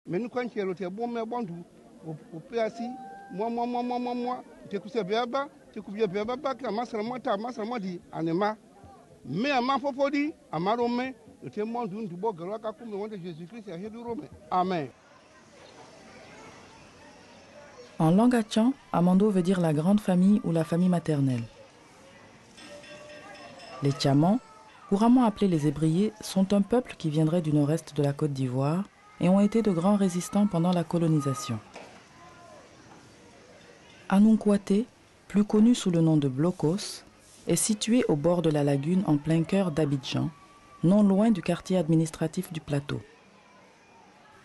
Mais nous, quand il y a le bon, mais bon, au PAC, moi, tu couches bien bas, tu couches bien bas, que ma soeur dit, anema. Mais à ma foi, dit, à ma romain, le témoin d'une du beau gars, comme le nom de Jésus-Christ, et du romain. Amen. En langue Hatchan, Amando veut dire la grande famille ou la famille maternelle. Les Tchamans, couramment appelés les Ébriers, sont un peuple qui viendrait du nord-est de la Côte d'Ivoire et ont été de grands résistants pendant la colonisation. Anunkwate, plus connu sous le nom de Blocos, est situé au bord de la lagune en plein cœur d'Abidjan, non loin du quartier administratif du plateau.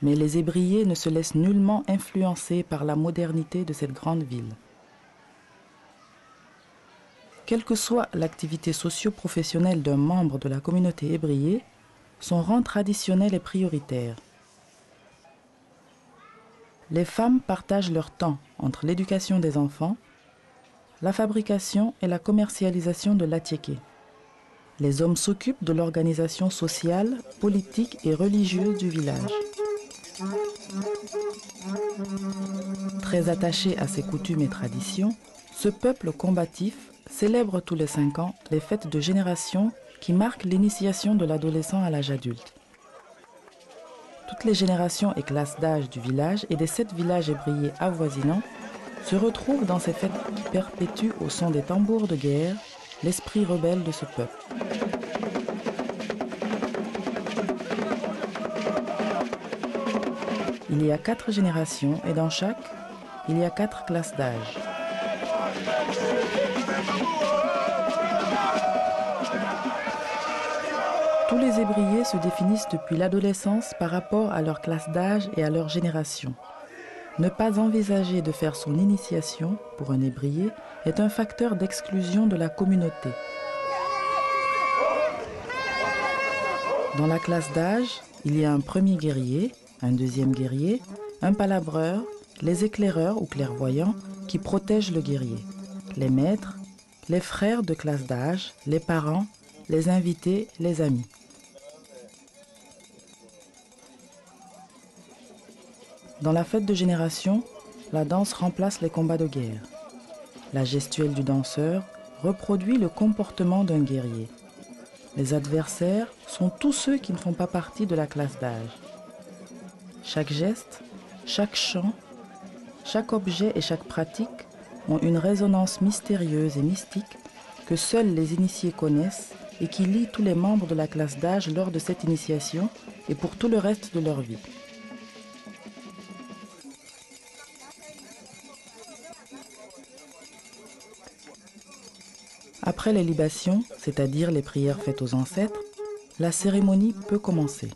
Mais les Ébriers ne se laissent nullement influencer par la modernité de cette grande ville. Quelle que soit l'activité socio-professionnelle d'un membre de la communauté ébriée, son rang traditionnel est prioritaire. Les femmes partagent leur temps entre l'éducation des enfants, la fabrication et la commercialisation de l'atiéké. Les hommes s'occupent de l'organisation sociale, politique et religieuse du village. Très attaché à ses coutumes et traditions, ce peuple combatif célèbre tous les 5 ans les fêtes de génération qui marquent l'initiation de l'adolescent à l'âge adulte. Toutes les générations et classes d'âge du village et des 7 villages ébriés avoisinants se retrouvent dans ces fêtes qui perpétuent au son des tambours de guerre l'esprit rebelle de ce peuple. Il y a 4 générations et dans chaque, il y a 4 classes d'âge. Tous les ébriers se définissent depuis l'adolescence par rapport à leur classe d'âge et à leur génération. Ne pas envisager de faire son initiation pour un ébrier est un facteur d'exclusion de la communauté. Dans la classe d'âge, il y a un premier guerrier, un deuxième guerrier, un palabreur, les éclaireurs ou clairvoyants qui protègent le guerrier, les maîtres, les frères de classe d'âge, les parents, les invités, les amis. Dans la fête de génération, la danse remplace les combats de guerre. La gestuelle du danseur reproduit le comportement d'un guerrier. Les adversaires sont tous ceux qui ne font pas partie de la classe d'âge. Chaque geste, chaque chant, chaque objet et chaque pratique ont une résonance mystérieuse et mystique que seuls les initiés connaissent et qui lient tous les membres de la classe d'âge lors de cette initiation et pour tout le reste de leur vie. Après les libations, c'est-à-dire les prières faites aux ancêtres, la cérémonie peut commencer.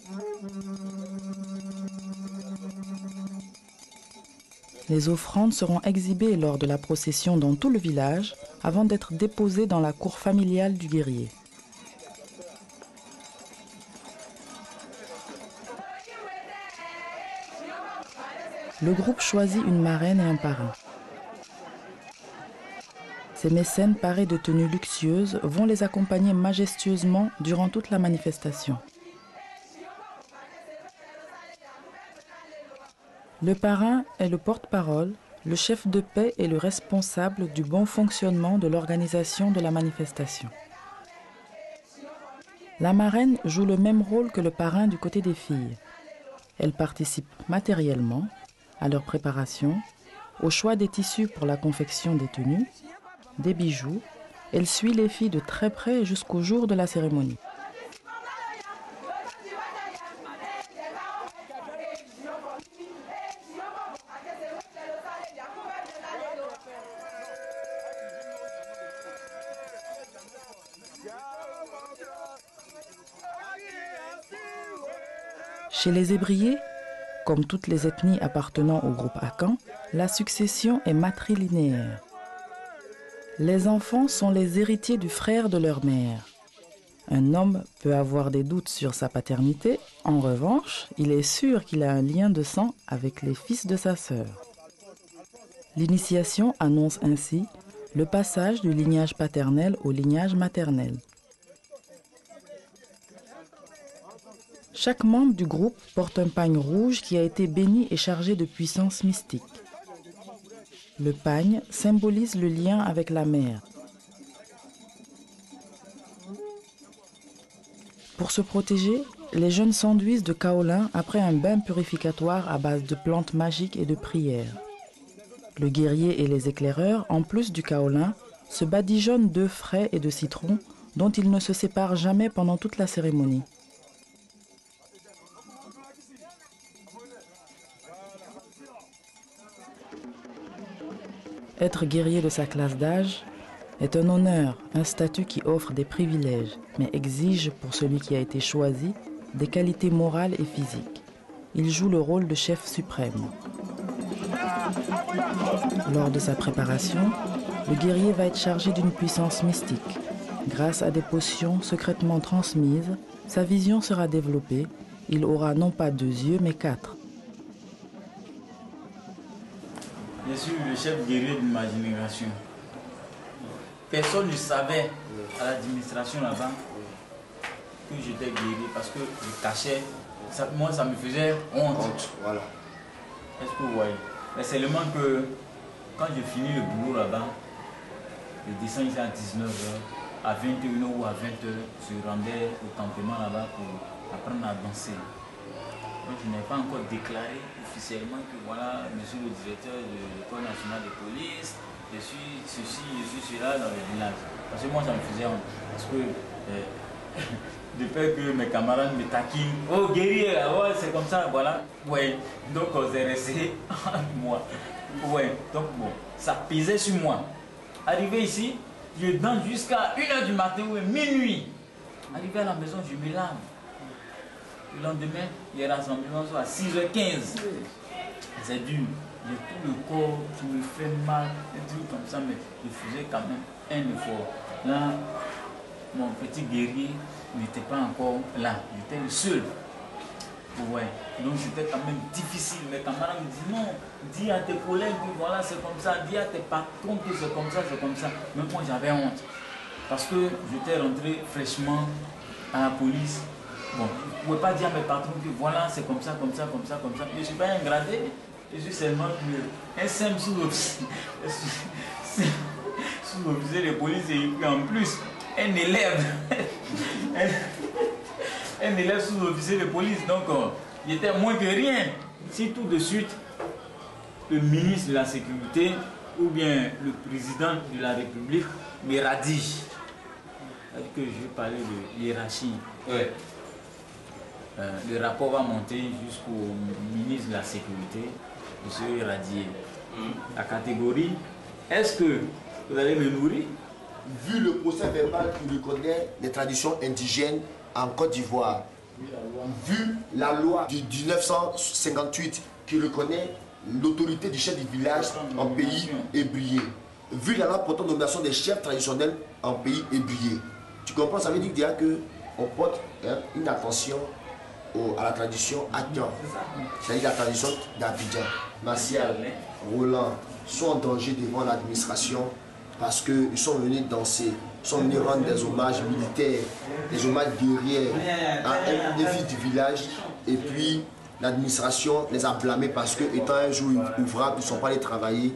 Les offrandes seront exhibées lors de la procession dans tout le village avant d'être déposées dans la cour familiale du guerrier. Le groupe choisit une marraine et un parrain. Ces mécènes parés de tenues luxueuses vont les accompagner majestueusement durant toute la manifestation. Le parrain est le porte-parole, le chef de paix et le responsable du bon fonctionnement de l'organisation de la manifestation. La marraine joue le même rôle que le parrain du côté des filles. Elle participe matériellement à leur préparation, au choix des tissus pour la confection des tenues, des bijoux. Elle suit les filles de très près jusqu'au jour de la cérémonie. Chez les Ébriers, comme toutes les ethnies appartenant au groupe Akan, la succession est matrilinéaire. Les enfants sont les héritiers du frère de leur mère. Un homme peut avoir des doutes sur sa paternité, en revanche, il est sûr qu'il a un lien de sang avec les fils de sa sœur. L'initiation annonce ainsi le passage du lignage paternel au lignage maternel. Chaque membre du groupe porte un pagne rouge qui a été béni et chargé de puissance mystique. Le pagne symbolise le lien avec la mer. Pour se protéger, les jeunes s'enduisent de kaolin après un bain purificatoire à base de plantes magiques et de prières. Le guerrier et les éclaireurs, en plus du kaolin, se badigeonnent d'œufs frais et de citron dont ils ne se séparent jamais pendant toute la cérémonie. Être guerrier de sa classe d'âge est un honneur, un statut qui offre des privilèges, mais exige pour celui qui a été choisi des qualités morales et physiques. Il joue le rôle de chef suprême. Lors de sa préparation, le guerrier va être chargé d'une puissance mystique. Grâce à des potions secrètement transmises, sa vision sera développée. Il aura non pas 2 yeux, mais 4. Je suis le chef guerrier de ma génération. Personne ne savait à l'administration là-bas que j'étais guerrier parce que je cachais. Moi, ça me faisait honte. Voilà. Est-ce que vous voyez? Mais seulement que quand je finis le boulot là-bas, je descends ici à 19h, à 21h ou à 20h, je rendais au campement là-bas pour apprendre à danser. Donc, je n'ai pas encore déclaré officiellement que voilà, monsieur le directeur de l'école nationale de police, je suis ceci, je suis cela dans le village. Parce que moi, ça me faisait honte. Parce que de peur que mes camarades me taquinent. Oh, guerrier, ouais, c'est comme ça, voilà. Ouais, donc c'est resté entre moi. Ouais, donc bon, ça pesait sur moi. Arrivé ici, je danse jusqu'à 1h du matin ou minuit. Arrivé à la maison, je me lave. Le lendemain, les rassemblements sont à 6h15. C'est dur. J'ai tout le corps qui me fait mal, des trucs comme ça, mais je faisais quand même un effort. Là, mon petit guerrier n'était pas encore là. J'étais le seul. Ouais. Donc c'était quand même difficile. Mes camarades me disent non, dis à tes collègues que voilà, c'est comme ça, dis à tes patrons que c'est comme ça, c'est comme ça. Mais moi, j'avais honte. Parce que j'étais rentré fraîchement à la police. Bon, je ne pouvais pas dire à mes patrons que voilà, c'est comme ça, comme ça, comme ça, comme ça. Je ne suis pas un gradé, je suis seulement un simple sous-officier. Sous-officier de police et puis en plus, un élève. Un élève sous-officier de police. Donc, il était moins que rien. Si tout de suite, le ministre de la Sécurité ou bien le président de la République me radie. C'est-à-dire que je vais parler de hiérarchie. Ouais. Le rapport va monter jusqu'au ministre de la Sécurité, M. Radier. La catégorie, est-ce que vous allez me nourrir? Vu le procès verbal qui reconnaît les traditions indigènes en Côte d'Ivoire, vu la loi de 1958 qui reconnaît l'autorité du chef du village en pays ébrié, vu la loi portant nomination des chefs traditionnels en pays ébrié, tu comprends, ça veut dire qu'on porte une attention à la tradition Atyan, c'est-à-dire la tradition d'Abidjan. Martial, Roland sont en danger devant l'administration parce qu'ils sont venus danser, sont venus rendre des hommages militaires, des hommages guerriers à un des fils du village, et puis l'administration les a blâmés parce que, étant un jour ouvrable, ils ne sont pas allés travailler.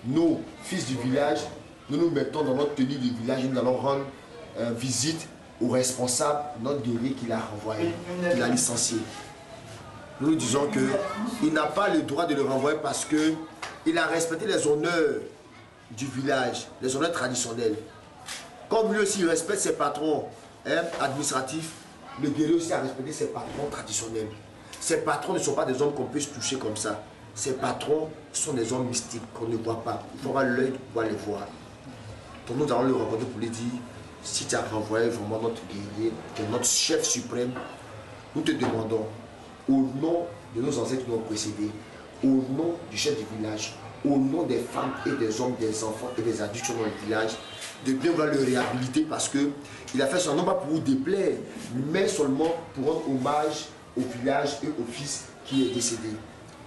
Nous, fils du village, nous nous mettons dans notre tenue du village et nous allons rendre visite au responsable, notre guerrier qui l'a renvoyé, qui l'a licencié. Nous nous disons qu'il n'a pas le droit de le renvoyer parce qu'il a respecté les honneurs du village, les honneurs traditionnels. Comme lui aussi il respecte ses patrons administratifs, le guerrier aussi a respecté ses patrons traditionnels. Ces patrons ne sont pas des hommes qu'on peut se toucher comme ça. Ces patrons sont des hommes mystiques qu'on ne voit pas. Il faut avoir l'œil pour pouvoir les voir. Donc nous allons le rencontrer pour lui dire, si tu as renvoyé vraiment notre guerrier, qui est notre chef suprême, nous te demandons, au nom de nos ancêtres qui nous ont précédés, au nom du chef du village, au nom des femmes et des hommes, des enfants et des adultes qui sont dans le village, de bien vouloir le réhabiliter parce qu'il a fait ça non pas pour vous déplaire, mais seulement pour rendre hommage au village et au fils qui est décédé.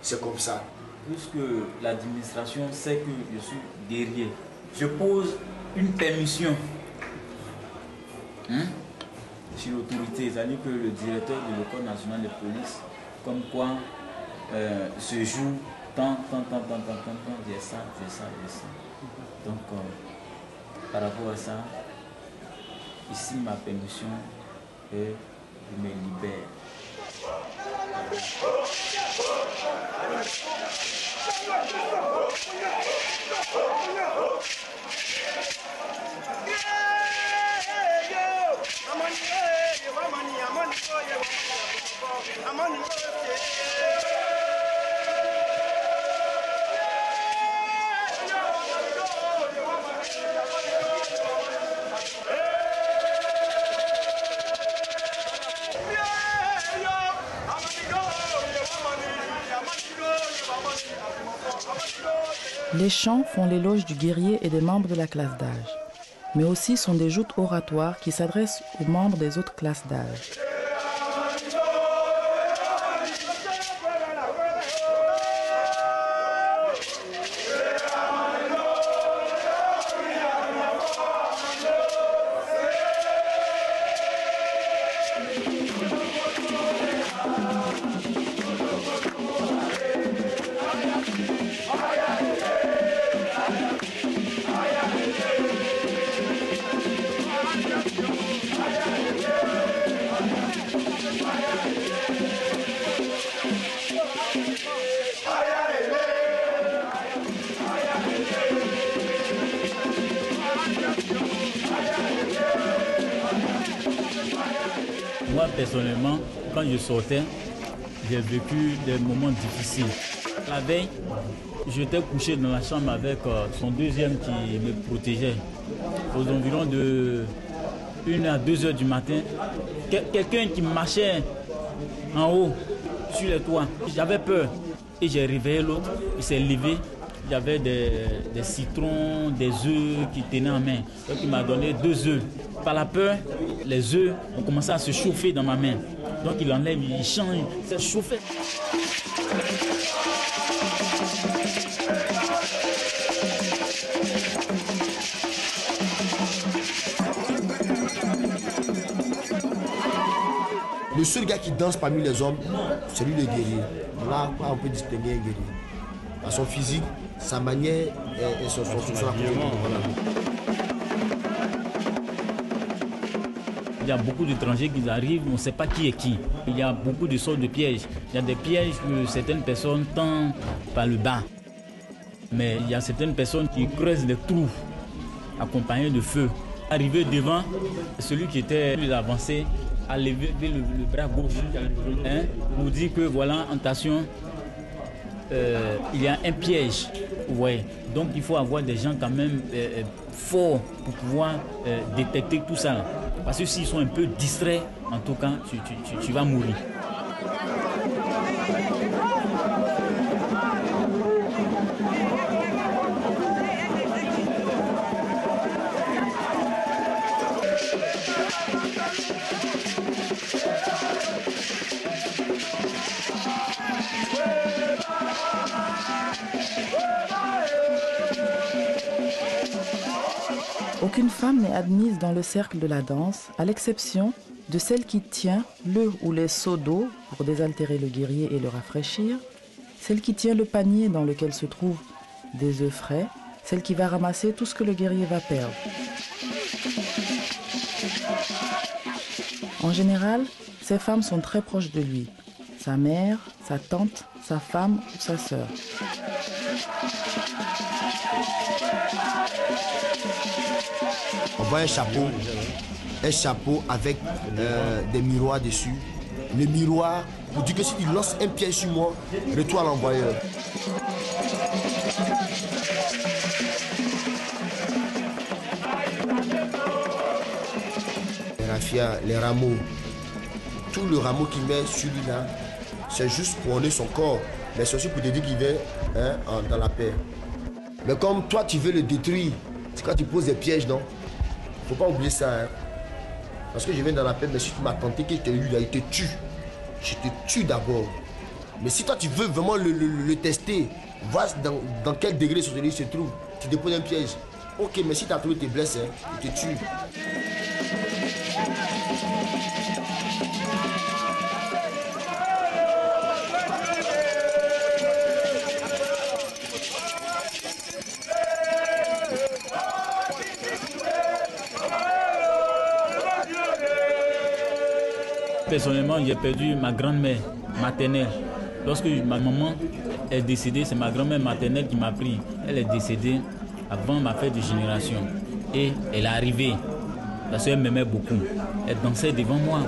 C'est comme ça. Puisque l'administration sait que je suis guerrier, je pose une permission. sur l'autorité, c'est-à-dire que le directeur de l'École nationale de police, comme quoi ce jour, tant, j'ai ça. Donc, par rapport à ça, ici ma permission et je me libère. Les chants font l'éloge du guerrier et des membres de la classe d'âge, mais aussi sont des joutes oratoires qui s'adressent aux membres des autres classes d'âge. Moi, personnellement, quand je sortais, j'ai vécu des moments difficiles. La veille, j'étais couché dans la chambre avec son deuxième qui me protégeait. Aux environs de 1 à 2 heures du matin, quelqu'un qui marchait en haut, sur les toits. J'avais peur et j'ai réveillé l'autre. Il s'est levé. Il y avait des citrons, des œufs qu'il tenait en main. Donc il m'a donné 2 œufs. Par la peur, les œufs ont commencé à se chauffer dans ma main. Donc il enlève, il change, ça chauffait. Le seul gars qui danse parmi les hommes, c'est lui le guerrier. Là, on peut distinguer un guerrier. À son physique, sa manière et son voilà. Il y a beaucoup d'étrangers qui arrivent, on ne sait pas qui est qui. Il y a beaucoup de sortes de pièges. Il y a des pièges que certaines personnes tendent par le bas. Mais il y a certaines personnes qui creusent des trous accompagnés de feu. Arrivé devant, celui qui était plus avancé a levé le bras gauche pour dire que voilà, attention, il y a un piège. Ouais. Donc il faut avoir des gens quand même forts pour pouvoir détecter tout ça. Parce que s'ils sont un peu distraits, en tout cas, tu vas mourir. Aucune femme n'est admise dans le cercle de la danse, à l'exception de celle qui tient le ou les seaux d'eau pour désaltérer le guerrier et le rafraîchir, celle qui tient le panier dans lequel se trouvent des œufs frais, celle qui va ramasser tout ce que le guerrier va perdre. En général, ces femmes sont très proches de lui, sa mère, sa tante, sa femme ou sa sœur. On voit un chapeau avec des miroirs dessus. Le miroir, pour dire que si tu lances un piège sur moi, retourne à l'envoyeur. Les raffias, les rameaux, tout le rameau qu'il met sur lui là, c'est juste pour honner son corps. Mais c'est aussi pour te dire qu'il va dans la paix. Mais comme toi tu veux le détruire, c'est quand tu poses des pièges, non? Faut pas oublier ça. Hein? Parce que je viens dans la paix, mais si tu m'as tenté que je t'ai eu là, il te tue. Je te tue d'abord. Mais si toi tu veux vraiment le tester, vois dans quel degré il se trouve. Tu déposes un piège. Ok, mais si tu as trouvé tes blesses, hein, il te tue. Personnellement, j'ai perdu ma grand-mère maternelle. Lorsque ma maman est décédée, c'est ma grand-mère maternelle qui m'a pris. Elle est décédée avant ma fête de génération. Et elle est arrivée, parce qu'elle m'aimait beaucoup. Elle dansait devant moi.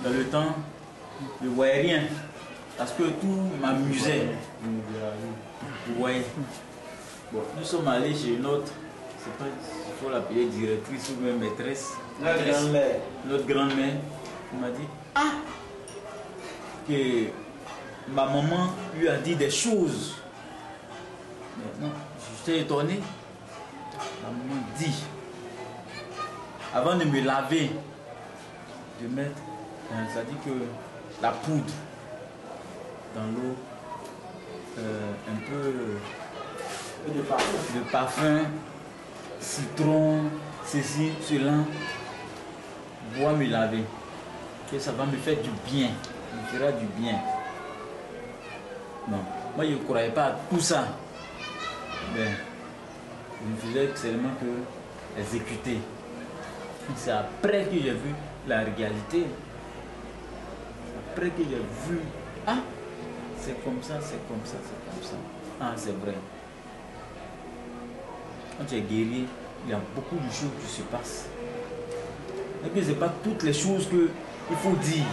Dans le temps, je ne voyais rien parce que tout m'amusait. Ouais. Bon, nous sommes allés chez notre, je sais pas s'il faut l'appeler directrice ou même maîtresse. Notre grand-mère. Notre grand-mère. Elle m'a dit, ah, que ma maman lui a dit des choses. Maintenant, j'étais étonné. La maman dit, avant de me laver, de mettre, ça dit que la poudre dans l'eau, un peu de parfum, citron, ceci, cela, bois me laver, que ça va me faire du bien, me fera du bien. Non, moi je ne croyais pas à tout ça. Ben, je ne faisais seulement que exécuter. C'est après que j'ai vu la réalité. Après que j'ai vu, ah, c'est comme ça, c'est comme ça, c'est comme ça. Ah, c'est vrai. Quand tu es guéri, il y a beaucoup de choses qui se passent. Et puis, ce n'est pas toutes les choses qu'il faut dire.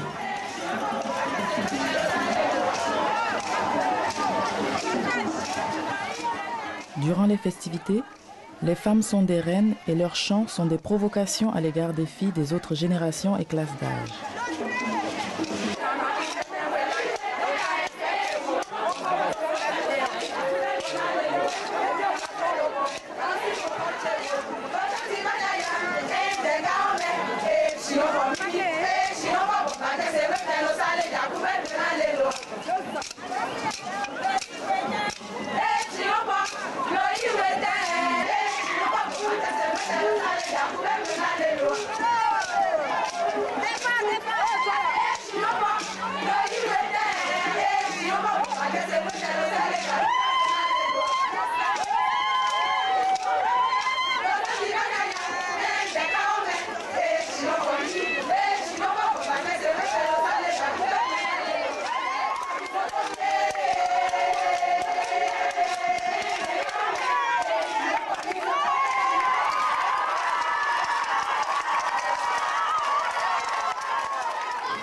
Durant les festivités, les femmes sont des reines et leurs chants sont des provocations à l'égard des filles des autres générations et classes d'âge.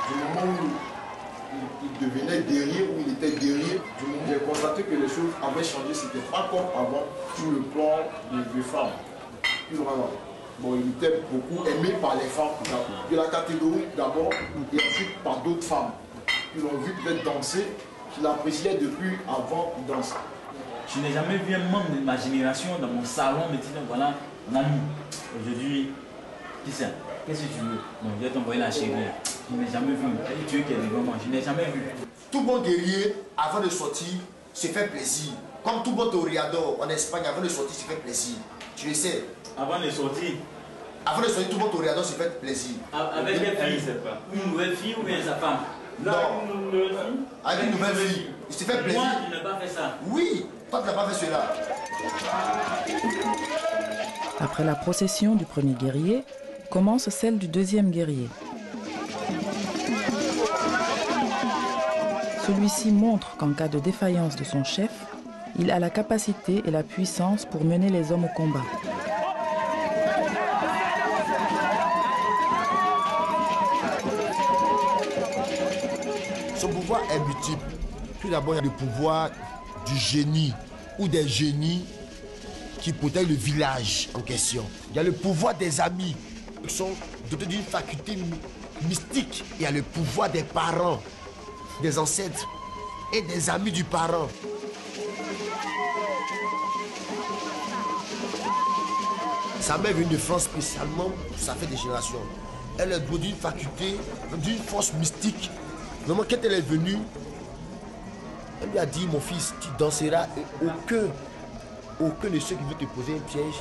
Du moment où il devenait guerrier, où il était guerrier, j'ai constaté que les choses avaient changé. C'était pas comme avant sur le plan des femmes. Bon, il était beaucoup aimé par les femmes de la catégorie d'abord et ensuite par d'autres femmes qui l'ont vu peut-être danser, qui l'appréciaient depuis avant qu'il danse. Je n'ai jamais vu un membre de ma génération dans mon salon me dire voilà, mon ami, aujourd'hui, qui c'est? Qu'est-ce que tu veux? Bon, je vais t'envoyer la chérie. Je n'ai jamais vu. Tu veux qu'elle est devant moi? Je n'ai jamais vu. Tout bon guerrier, avant de sortir, se fait plaisir. Comme tout bon toreador en Espagne, avant de sortir, se fait plaisir. Tu le sais. Avant de sortir? Avant de sortir, tout bon toreador se fait plaisir. Avec quelle fille? Une nouvelle fille ou bien sa femme? Non. Avec une nouvelle fille. Il se fait plaisir. Moi, tu n'as pas fait ça. Oui, toi, tu n'as pas fait cela. Après la procession du premier guerrier, commence celle du deuxième guerrier. Celui-ci montre qu'en cas de défaillance de son chef, il a la capacité et la puissance pour mener les hommes au combat. Son pouvoir est multiple. Tout d'abord, il y a le pouvoir du génie ou des génies qui protègent le village en question. Il y a le pouvoir des amis qui sont dotés d'une faculté mystique. Il y a le pouvoir des parents, des ancêtres et des amis du parent. Sa mère vient de France spécialement, ça fait des générations. Elle est dotée d'une faculté, d'une force mystique. Vraiment, quand elle est venue, elle lui a dit, mon fils, tu danseras et aucun de ceux qui veulent te poser un piège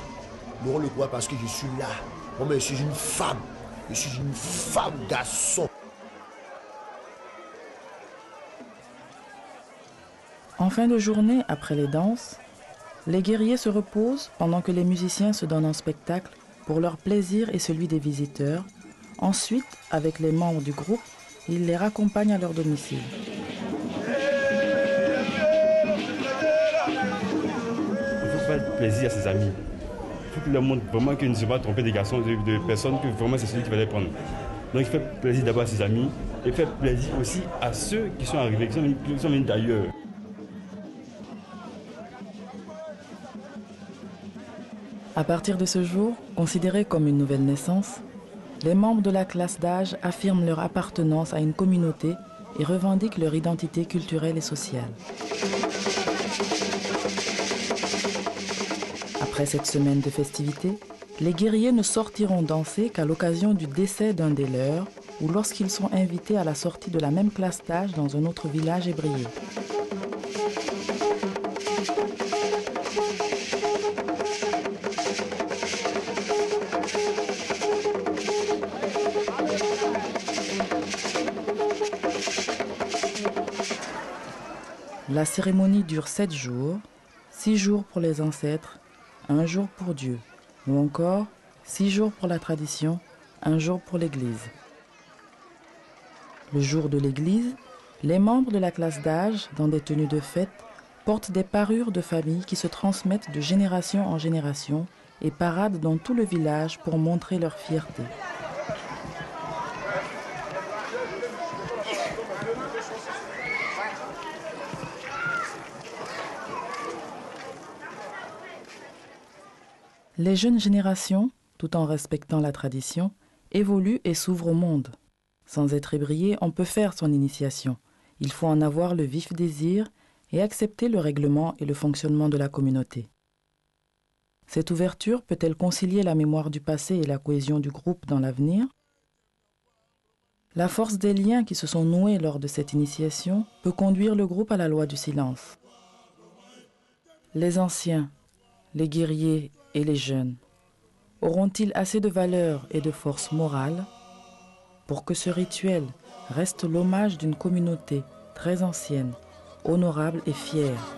n'auront le droit parce que je suis là. Moi, je suis une femme. Je suis une femme garçon. En fin de journée, après les danses, les guerriers se reposent pendant que les musiciens se donnent en spectacle pour leur plaisir et celui des visiteurs. Ensuite, avec les membres du groupe, ils les raccompagnent à leur domicile. Il faut faire plaisir à ses amis. Il faut qu'il leur montre vraiment qu'ils ne se sont pas trompés des garçons, de personnes, que vraiment c'est celui qui va les prendre. Donc il fait plaisir d'abord à ses amis et fait plaisir aussi à ceux qui sont arrivés, qui sont venus d'ailleurs. À partir de ce jour, considéré comme une nouvelle naissance, les membres de la classe d'âge affirment leur appartenance à une communauté et revendiquent leur identité culturelle et sociale. Après cette semaine de festivités, les guerriers ne sortiront danser qu'à l'occasion du décès d'un des leurs ou lorsqu'ils sont invités à la sortie de la même classe d'âge dans un autre village ébrié. La cérémonie dure 7 jours, 6 jours pour les ancêtres, 1 jour pour Dieu, ou encore 6 jours pour la tradition, 1 jour pour l'Église. Le jour de l'Église, les membres de la classe d'âge, dans des tenues de fête, portent des parures de famille qui se transmettent de génération en génération et paradent dans tout le village pour montrer leur fierté. Les jeunes générations, tout en respectant la tradition, évoluent et s'ouvrent au monde. Sans être ébrié, on peut faire son initiation. Il faut en avoir le vif désir et accepter le règlement et le fonctionnement de la communauté. Cette ouverture peut-elle concilier la mémoire du passé et la cohésion du groupe dans l'avenir? La force des liens qui se sont noués lors de cette initiation peut conduire le groupe à la loi du silence. Les anciens, les guerriers et les jeunes auront-ils assez de valeur et de force morale pour que ce rituel reste l'hommage d'une communauté très ancienne, honorable et fière?